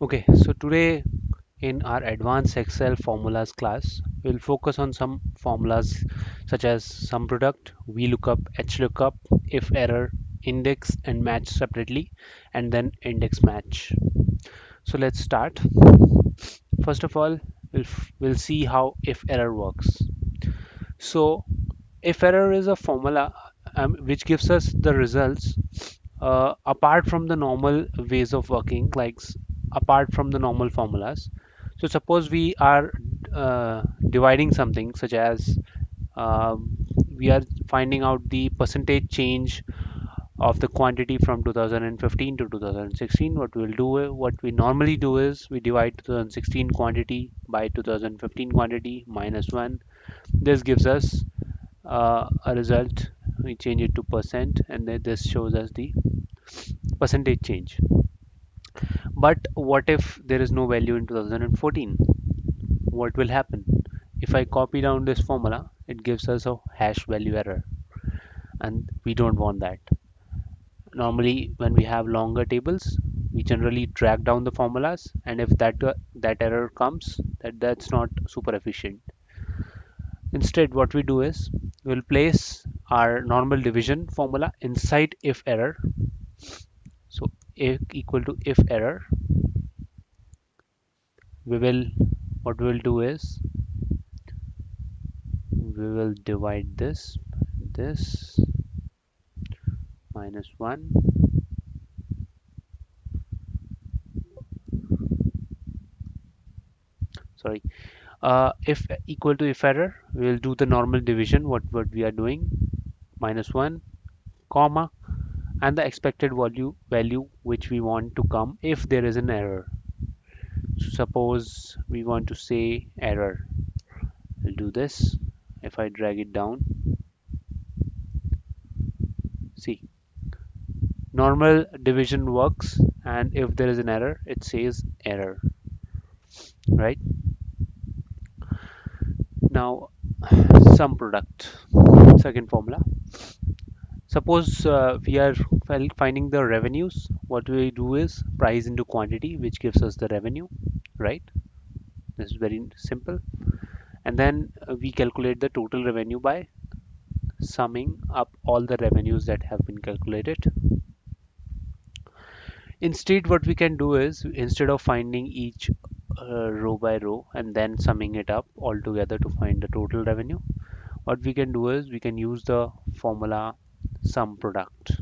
Okay, so today in our advanced Excel formulas class, we'll focus on some formulas such as SUMPRODUCT, Vlookup, Hlookup, IFError, index and match separately, and then index match. So let's start. First of all, we'll see how IFError works. So IFError is a formula which gives us the results apart from the normal ways of working, like apart from the normal formulas. So suppose we are dividing something such as uh, we are finding out the percentage change of the quantity from 2015 to 2016. What we normally do is we divide 2016 quantity by 2015 quantity minus 1. This gives us a result. We change it to percent, and then this shows us the percentage change. But what if there is no value in 2014? What will happen? If I copy down this formula, it gives us a hash value error, and we don't want that. Normally, when we have longer tables, we generally drag down the formulas, and if that error comes, that's not super efficient. Instead, what we do is we'll place our normal division formula inside if error. So if equal to if error, we will what we'll do is we will divide this minus 1. Sorry, if equal to if error, we will do the normal division, what we are doing, minus 1 comma, and the expected value which we want to come if there is an error. So suppose we want to say error, we'll do this. If I drag it down, see, normal division works, and if there is an error, it says error, right? Now sum product, second formula. Suppose we are finding the revenues. What we do is price into quantity, which gives us the revenue, right? This is very simple. And then we calculate the total revenue by summing up all the revenues that have been calculated. Instead, what we can do is, instead of finding each row by row and then summing it up all together to find the total revenue, what we can do is we can use the formula sum product.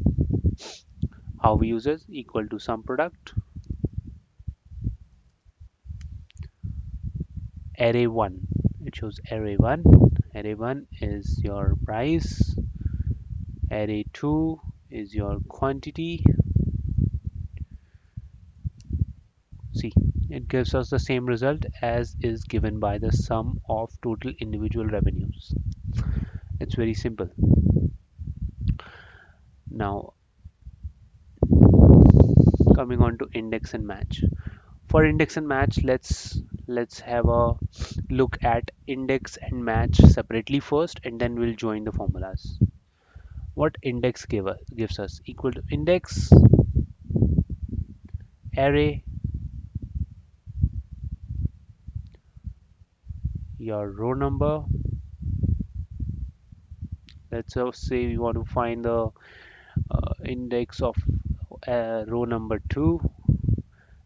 How we use it? Equal to sum product array 1. It shows array 1. Array 1 is your price, array 2 is your quantity. See, it gives us the same result as is given by the sum of total individual revenues. It's very simple. Now coming on to index and match. For index and match, let's have a look at index and match separately first, and then we'll join the formulas. What index gives us? Equal to index array, your row number. Let's say we want to find the index of row number 2,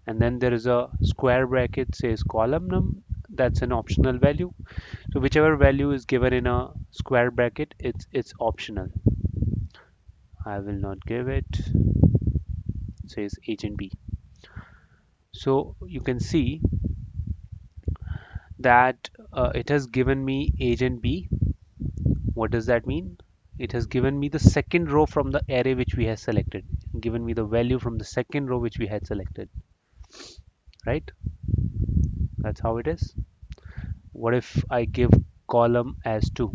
and then there is a square bracket says column num. That's an optional value. So whichever value is given in a square bracket, it's optional. I will not give it. It says agent B. So you can see that it has given me agent B. What does that mean? It has given me the second row from the array which we have selected, given me the value from the second row which we had selected, right? That's how it is. What if I give column as 2?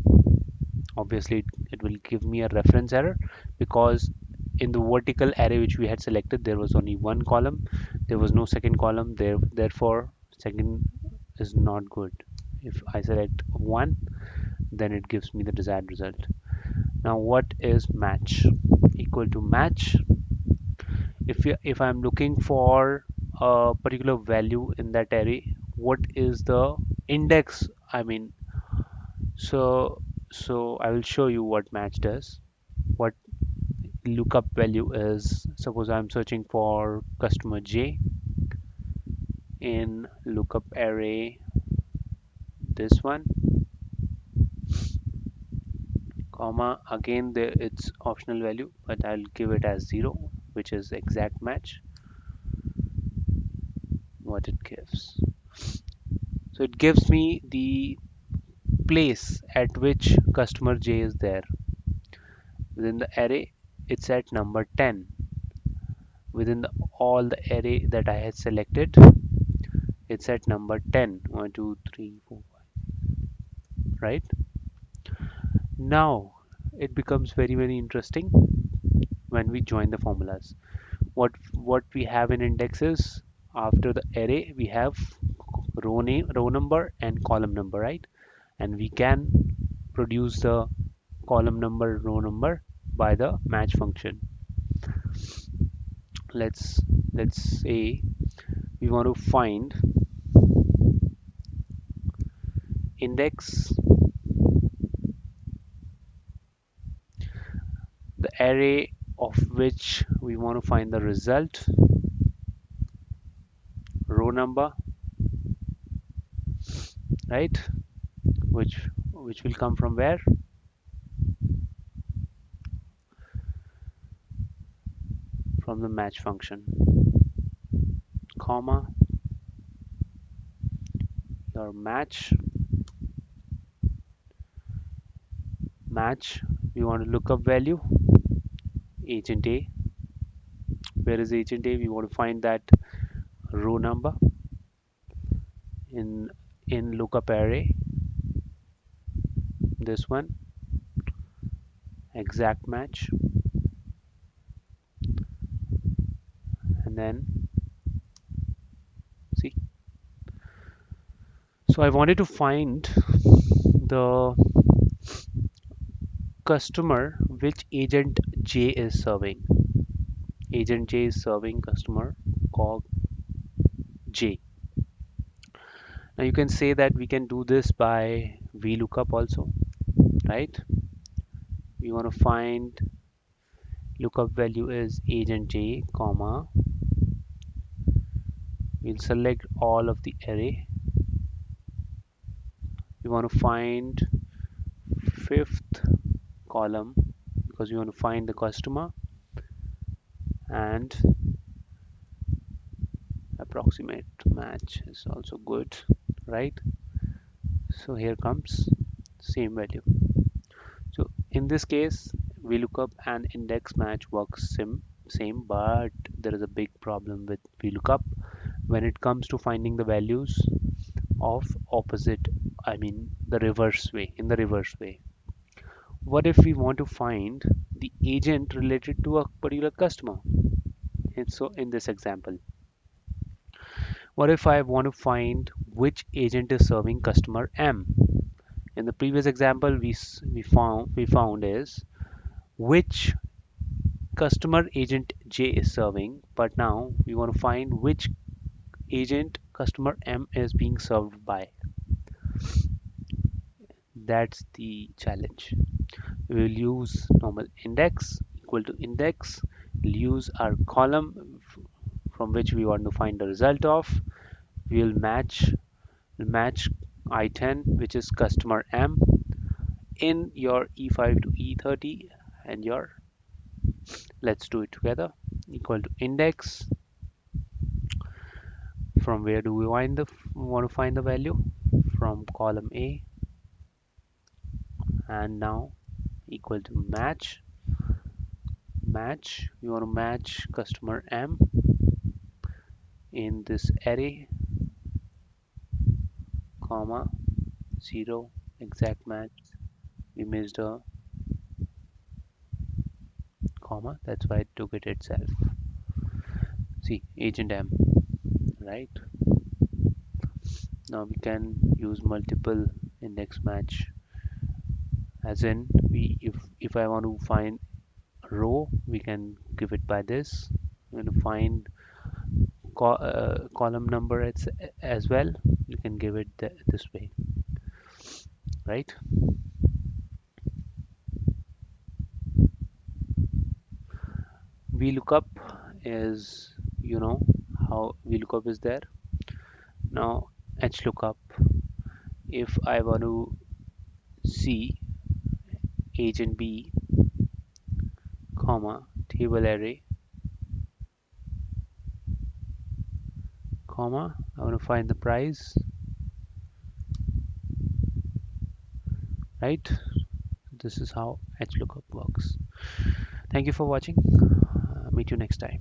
Obviously it will give me a reference error, because in the vertical array which we had selected, there was only one column, there was no second column there, therefore second is not good. If I select 1, then it gives me the desired result. Now what is match? Equal to match, if I'm looking for a particular value in that array, what is the index? I mean, so I will show you what match does. What lookup value is, suppose I'm searching for customer J in lookup array, this one, comma, again there it's optional value, but I'll give it as 0, which is exact match. What it gives, so it gives me the place at which customer J is there within the array. It's at number 10 within all the array that I had selected. It's at number 10. 1 2 3 4 5, right? Now it becomes very interesting when we join the formulas. What we have in indexes, after the array we have row name, row number and column number, right? And we can produce the column number, row number by the match function. Let's say we want to find index, the array of which we want to find the result, row number, right? Which will come from where? From the match function, comma, your match, we want to look up value, agent A. Where is agent A? We want to find that row number in lookup array, this one, exact match, and then see. So I wanted to find the customer which agent J is serving. Agent J is serving customer cog J. Now you can say that we can do this by Vlookup also, right? We want to find lookup value is agent J, comma, we'll select all of the array. We want to find fifth column because we want to find the customer, and approximate match is also good, right? So here comes same value. So in this case, VLOOKUP and index match works same, but there is a big problem with VLOOKUP when it comes to finding the values of opposite, I mean the reverse way, in the reverse way. What if we want to find the agent related to a particular customer? And so in this example, what if I want to find which agent is serving customer M? In the previous example, we found is which customer agent J is serving, but now we want to find which agent customer M is being served by. That's the challenge. We will use normal index equal to index. We'll use our column from which we want to find the result of. We'll match I10, which is customer M, in your E5 to E30, and your, let's do it together, equal to index. From where do we want to find the value? From column A, and now equal to match. We want to match customer M in this array, comma, 0, exact match. We missed a comma, that's why it took it itself. See, agent M, right? Now we can use multiple index match, as in if I want to find a row, we can give it by this. I'm going to find column number it's as well, you can give it this way, right? VLOOKUP is, you know how VLOOKUP is there. Now HLOOKUP, if I want to see agent B, comma, table array, comma, I want to find the price, right? This is how HLOOKUP works. Thank you for watching. Meet you next time.